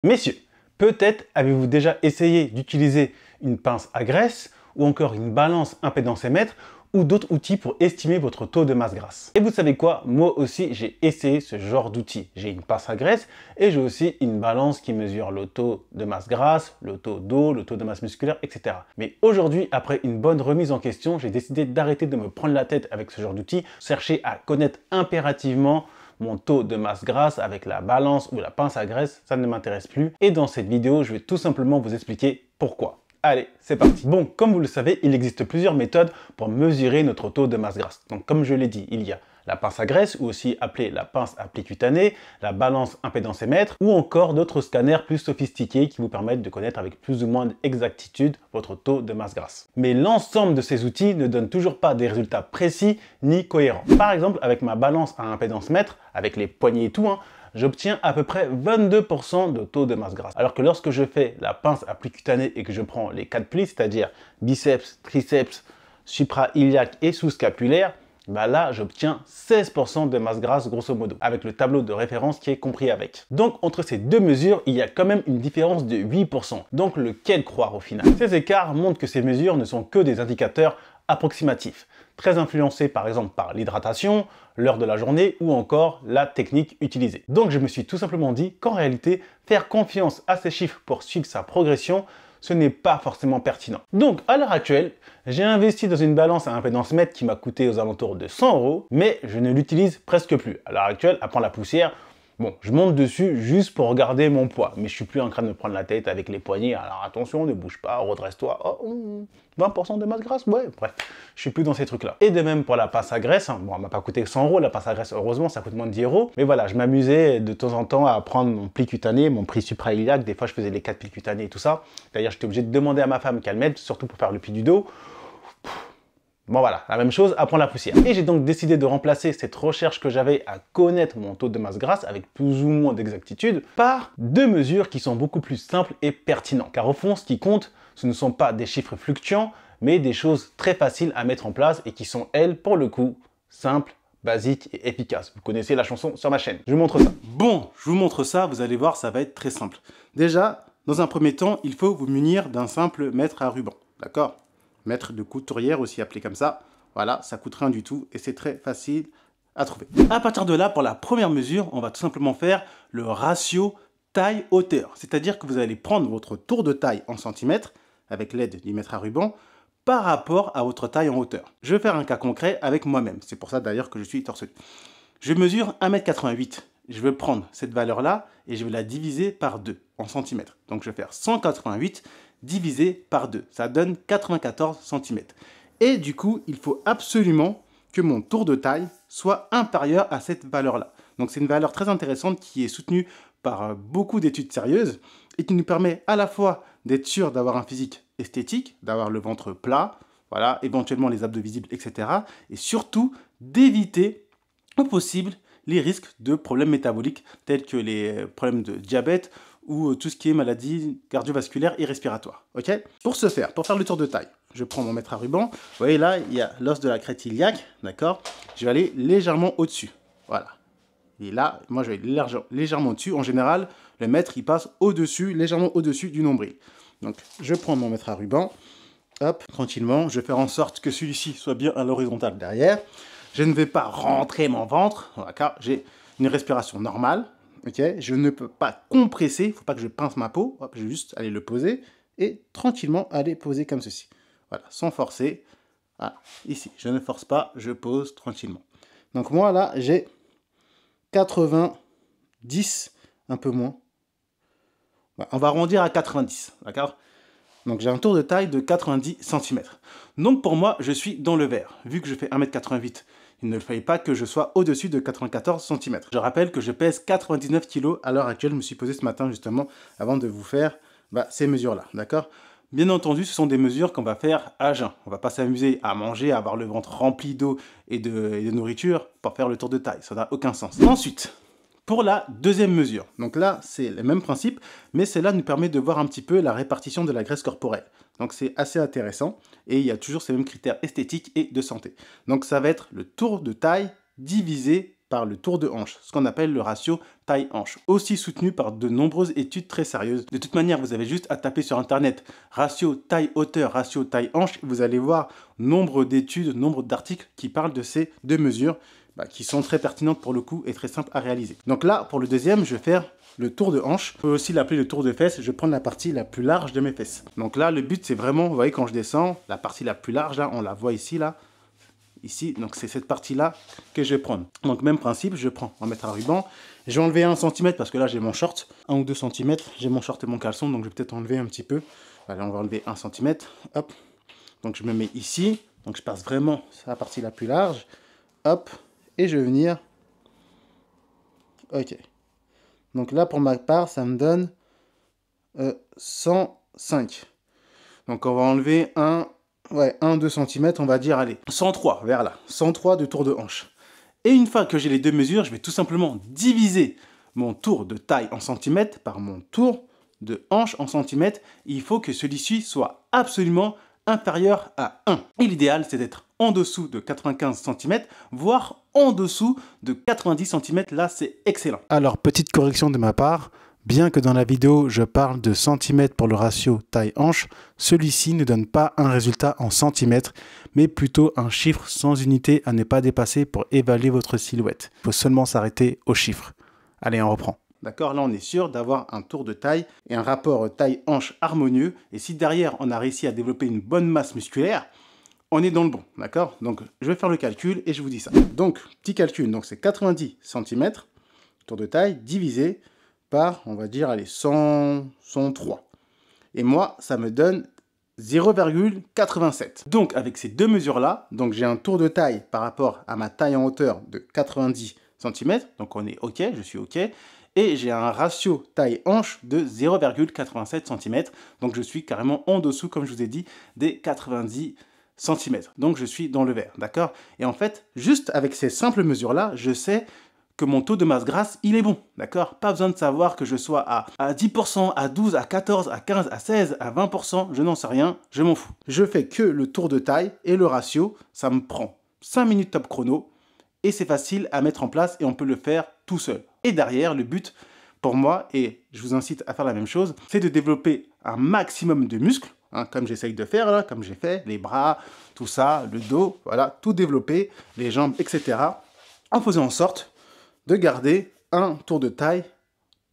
Messieurs, peut-être avez-vous déjà essayé d'utiliser une pince à graisse ou encore une balance impédance-mètre ou d'autres outils pour estimer votre taux de masse grasse. Et vous savez quoi? Moi aussi, j'ai essayé ce genre d'outils. J'ai une pince à graisse et j'ai aussi une balance qui mesure le taux de masse grasse, le taux d'eau, le taux de masse musculaire, etc. Mais aujourd'hui, après une bonne remise en question, j'ai décidé d'arrêter de me prendre la tête avec ce genre d'outils, chercher à connaître impérativement mon taux de masse grasse avec la balance ou la pince à graisse, ça ne m'intéresse plus. Et dans cette vidéo, je vais tout simplement vous expliquer pourquoi. Allez, c'est parti. Bon, comme vous le savez, il existe plusieurs méthodes pour mesurer notre taux de masse grasse. Donc, comme je l'ai dit, il y a la pince à graisse, ou aussi appelée la pince à pli cutané, la balance impédance-mètre, ou encore d'autres scanners plus sophistiqués qui vous permettent de connaître avec plus ou moins d'exactitude votre taux de masse grasse. Mais l'ensemble de ces outils ne donne toujours pas des résultats précis ni cohérents. Par exemple, avec ma balance à impédance-mètre, avec les poignées et tout, j'obtiens à peu près 22% de taux de masse grasse. Alors que lorsque je fais la pince à pli cutané et que je prends les 4 plis, c'est-à-dire biceps, triceps, supra-iliaque et sous-scapulaire, bah là, j'obtiens 16% de masse grasse grosso modo, avec le tableau de référence qui est compris avec. Donc, entre ces deux mesures, il y a quand même une différence de 8%. Donc, lequel croire au final? Ces écarts montrent que ces mesures ne sont que des indicateurs approximatifs, très influencés par exemple par l'hydratation, l'heure de la journée ou encore la technique utilisée. Donc, je me suis tout simplement dit qu'en réalité, faire confiance à ces chiffres pour suivre sa progression, ce n'est pas forcément pertinent. Donc, à l'heure actuelle, j'ai investi dans une balance à impédance mètre qui m'a coûté aux alentours de 100 €, mais je ne l'utilise presque plus. À l'heure actuelle, elle prend la poussière. Bon, je monte dessus juste pour regarder mon poids, mais je suis plus en train de me prendre la tête avec les poignets. Alors attention, ne bouge pas, redresse-toi. Oh, 20% de masse grasse, ouais, bref, je suis plus dans ces trucs-là. Et de même pour la pince à graisse, bon, elle m'a pas coûté 100 € la pince à graisse, heureusement, ça coûte moins de 10 €. Mais voilà, je m'amusais de temps en temps à prendre mon pli cutané, mon pli supra-iliaque. Des fois, je faisais les 4 plis cutanés et tout ça. D'ailleurs, j'étais obligé de demander à ma femme qu'elle m'aide, surtout pour faire le pli du dos. Bon voilà, la même chose, apprend la poussière. Et j'ai donc décidé de remplacer cette recherche que j'avais à connaître mon taux de masse grasse avec plus ou moins d'exactitude par deux mesures qui sont beaucoup plus simples et pertinentes. Car au fond, ce qui compte, ce ne sont pas des chiffres fluctuants, mais des choses très faciles à mettre en place et qui sont, elles, pour le coup, simples, basiques et efficaces. Vous connaissez la chanson sur ma chaîne. Je vous montre ça. Bon, je vous montre ça, vous allez voir, ça va être très simple. Déjà, dans un premier temps, il faut vous munir d'un simple mètre à ruban, d'accord ? Mètre de couturière aussi appelé comme ça. Voilà, ça coûte rien du tout et c'est très facile à trouver. À partir de là, pour la première mesure, on va tout simplement faire le ratio taille-hauteur. C'est-à-dire que vous allez prendre votre tour de taille en centimètres avec l'aide du mètre à ruban par rapport à votre taille en hauteur. Je vais faire un cas concret avec moi-même. C'est pour ça d'ailleurs que je suis torse nu. Je mesure 1,88 m. Je vais prendre cette valeur-là et je vais la diviser par 2 en centimètres. Donc je vais faire 188 divisé par 2. Ça donne 94 cm. Et du coup, il faut absolument que mon tour de taille soit inférieur à cette valeur-là. Donc c'est une valeur très intéressante qui est soutenue par beaucoup d'études sérieuses et qui nous permet à la fois d'être sûr d'avoir un physique esthétique, d'avoir le ventre plat, voilà, éventuellement les abdos visibles, etc. Et surtout d'éviter au possible les risques de problèmes métaboliques tels que les problèmes de diabète ou tout ce qui est maladie cardiovasculaire et respiratoire. Ok ? Pour ce faire, pour faire le tour de taille, je prends mon mètre à ruban. Vous voyez là, il y a l'os de la crête iliaque, d'accord ? Je vais aller légèrement au-dessus. Voilà. Et là, moi je vais légèrement au-dessus. En général, le mètre il passe au-dessus, légèrement au-dessus du nombril. Donc je prends mon mètre à ruban. Hop, tranquillement. Je vais faire en sorte que celui-ci soit bien à l'horizontale derrière. Je ne vais pas rentrer mon ventre, car j'ai une respiration normale. Okay, je ne peux pas compresser, il ne faut pas que je pince ma peau. Hop, je vais juste aller le poser et tranquillement aller poser comme ceci. Voilà, sans forcer. Voilà, ici, je ne force pas, je pose tranquillement. Donc moi là, j'ai 90, un peu moins. Ouais, on va arrondir à 90, d'accord ? Donc j'ai un tour de taille de 90 cm. Donc pour moi, je suis dans le vert. Vu que je fais 1,88 m, il ne fallait pas que je sois au-dessus de 94 cm. Je rappelle que je pèse 99 kg à l'heure actuelle. Je me suis posé ce matin justement avant de vous faire ces mesures-là, d'accord ? Bien entendu, ce sont des mesures qu'on va faire à jeun. On ne va pas s'amuser à manger, à avoir le ventre rempli d'eau et de nourriture pour faire le tour de taille. Ça n'a aucun sens. Ensuite, pour la deuxième mesure, donc là c'est le même principe, mais cela nous permet de voir un petit peu la répartition de la graisse corporelle. Donc c'est assez intéressant et il y a toujours ces mêmes critères esthétiques et de santé. Donc ça va être le tour de taille divisé par le tour de hanche, ce qu'on appelle le ratio taille-hanche, aussi soutenu par de nombreuses études très sérieuses. De toute manière, vous avez juste à taper sur internet ratio taille-hauteur, ratio taille-hanche, vous allez voir nombre d'études, nombre d'articles qui parlent de ces deux mesures qui sont très pertinentes pour le coup et très simples à réaliser. Donc là, pour le deuxième, je vais faire le tour de hanche. On peut aussi l'appeler le tour de fesses. Je vais prendre la partie la plus large de mes fesses. Donc là, le but, c'est vraiment, vous voyez, quand je descends, la partie la plus large, là, on la voit ici, là. Ici, donc c'est cette partie-là que je vais prendre. Donc même principe, je prends un mètre à ruban. Je vais enlever 1 cm parce que là, j'ai mon short. 1 ou 2 cm. J'ai mon short et mon caleçon, donc je vais peut-être enlever un petit peu. Allez, on va enlever 1 cm. Hop. Donc je me mets ici. Donc je passe vraiment sur la partie la plus large. Hop. Et je vais venir. Ok. Donc là, pour ma part, ça me donne 105. Donc on va enlever 1-2 cm, on va dire, allez, 103, vers là. 103 de tour de hanche. Et une fois que j'ai les deux mesures, je vais tout simplement diviser mon tour de taille en centimètres par mon tour de hanche en centimètres. Il faut que celui-ci soit absolument inférieur à 1. Et l'idéal, c'est d'être en dessous de 95 cm, voire en dessous de 90 cm. Là, c'est excellent. Alors, petite correction de ma part. Bien que dans la vidéo, je parle de centimètres pour le ratio taille-hanche, celui-ci ne donne pas un résultat en centimètres, mais plutôt un chiffre sans unité à ne pas dépasser pour évaluer votre silhouette. Il faut seulement s'arrêter aux chiffres. Allez, on reprend. D'accord, là on est sûr d'avoir un tour de taille et un rapport taille-hanche harmonieux. Et si derrière on a réussi à développer une bonne masse musculaire, on est dans le bon, d'accord? Donc je vais faire le calcul et je vous dis ça. Donc, petit calcul, donc c'est 90 cm, tour de taille, divisé par, on va dire, allez, 103. Et moi, ça me donne 0,87. Donc, avec ces deux mesures-là, donc j'ai un tour de taille par rapport à ma taille en hauteur de 90 cm. Donc, on est OK, je suis OK. Et j'ai un ratio taille-hanche de 0,87 cm. Donc, je suis carrément en dessous, comme je vous ai dit, des 90 cm. Donc, je suis dans le vert, d'accord? Et en fait, juste avec ces simples mesures-là, je sais que mon taux de masse grasse, il est bon, d'accord? Pas besoin de savoir que je sois à 10%, à 12, à 14, à 15, à 16, à 20%, je n'en sais rien, je m'en fous. Je fais que le tour de taille et le ratio, ça me prend 5 minutes top chrono et c'est facile à mettre en place et on peut le faire tout seul. Et derrière, le but pour moi, et je vous incite à faire la même chose, c'est de développer un maximum de muscles, hein, comme j'essaye de faire là, comme j'ai fait, les bras, tout ça, le dos, voilà, tout développer, les jambes, etc. en faisant en sorte de garder un tour de taille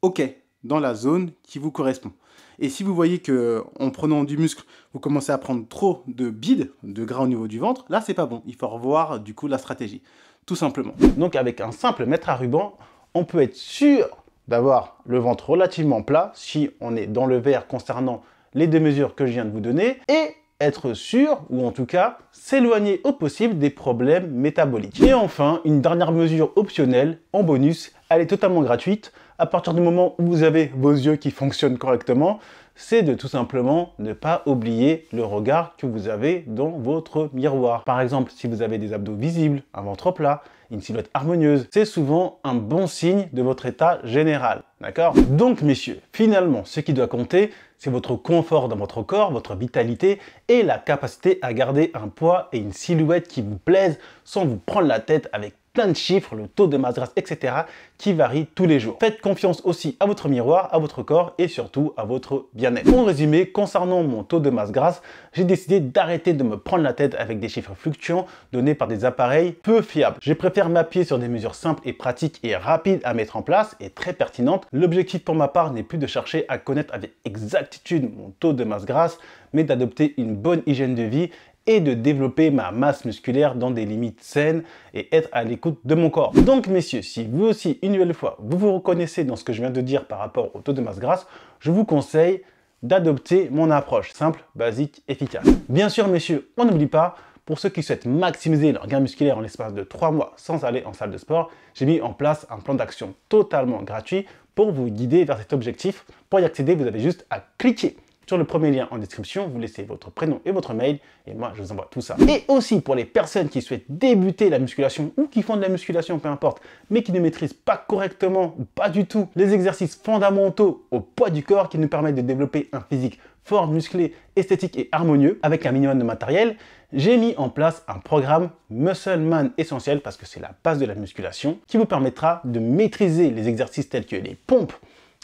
OK dans la zone qui vous correspond. Et si vous voyez que en prenant du muscle, vous commencez à prendre trop de bide, de gras au niveau du ventre, là c'est pas bon. Il faut revoir du coup la stratégie, tout simplement. Donc avec un simple mètre à ruban, on peut être sûr d'avoir le ventre relativement plat si on est dans le vert concernant les deux mesures que je viens de vous donner et être sûr, ou en tout cas s'éloigner au possible des problèmes métaboliques. Et enfin, une dernière mesure optionnelle, en bonus, elle est totalement gratuite. À partir du moment où vous avez vos yeux qui fonctionnent correctement, c'est de tout simplement ne pas oublier le regard que vous avez dans votre miroir. Par exemple, si vous avez des abdos visibles, un ventre plat, une silhouette harmonieuse, c'est souvent un bon signe de votre état général. D'accord? Donc messieurs, finalement, ce qui doit compter, c'est votre confort dans votre corps, votre vitalité et la capacité à garder un poids et une silhouette qui vous plaisent sans vous prendre la tête avec plein de chiffres, le taux de masse grasse, etc. qui varie tous les jours. Faites confiance aussi à votre miroir, à votre corps et surtout à votre bien-être. En résumé, concernant mon taux de masse grasse, j'ai décidé d'arrêter de me prendre la tête avec des chiffres fluctuants donnés par des appareils peu fiables. Je préfère m'appuyer sur des mesures simples et pratiques et rapides à mettre en place et très pertinentes. L'objectif pour ma part n'est plus de chercher à connaître avec exactitude mon taux de masse grasse, mais d'adopter une bonne hygiène de vie et de développer ma masse musculaire dans des limites saines et être à l'écoute de mon corps. Donc messieurs, si vous aussi, une nouvelle fois, vous vous reconnaissez dans ce que je viens de dire par rapport au taux de masse grasse, je vous conseille d'adopter mon approche simple, basique, efficace. Bien sûr messieurs, on n'oublie pas, pour ceux qui souhaitent maximiser leur gain musculaire en l'espace de 3 mois sans aller en salle de sport, j'ai mis en place un plan d'action totalement gratuit pour vous guider vers cet objectif. Pour y accéder, vous avez juste à cliquer sur le premier lien en description, vous laissez votre prénom et votre mail et moi je vous envoie tout ça. Et aussi pour les personnes qui souhaitent débuter la musculation ou qui font de la musculation, peu importe, mais qui ne maîtrisent pas correctement ou pas du tout les exercices fondamentaux au poids du corps qui nous permettent de développer un physique fort, musclé, esthétique et harmonieux avec un minimum de matériel, j'ai mis en place un programme Muscle Man Essentiel parce que c'est la base de la musculation qui vous permettra de maîtriser les exercices tels que les pompes,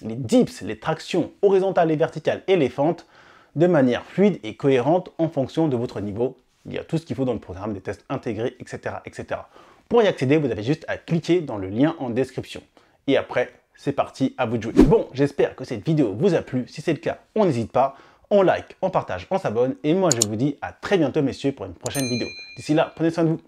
les dips, les tractions horizontales et verticales et les fentes de manière fluide et cohérente en fonction de votre niveau. Il y a tout ce qu'il faut dans le programme, des tests intégrés, etc., etc. Pour y accéder, vous avez juste à cliquer dans le lien en description. Et après, c'est parti, à vous de jouer. Bon, j'espère que cette vidéo vous a plu. Si c'est le cas, on n'hésite pas. On like, on partage, on s'abonne. Et moi, je vous dis à très bientôt, messieurs, pour une prochaine vidéo. D'ici là, prenez soin de vous.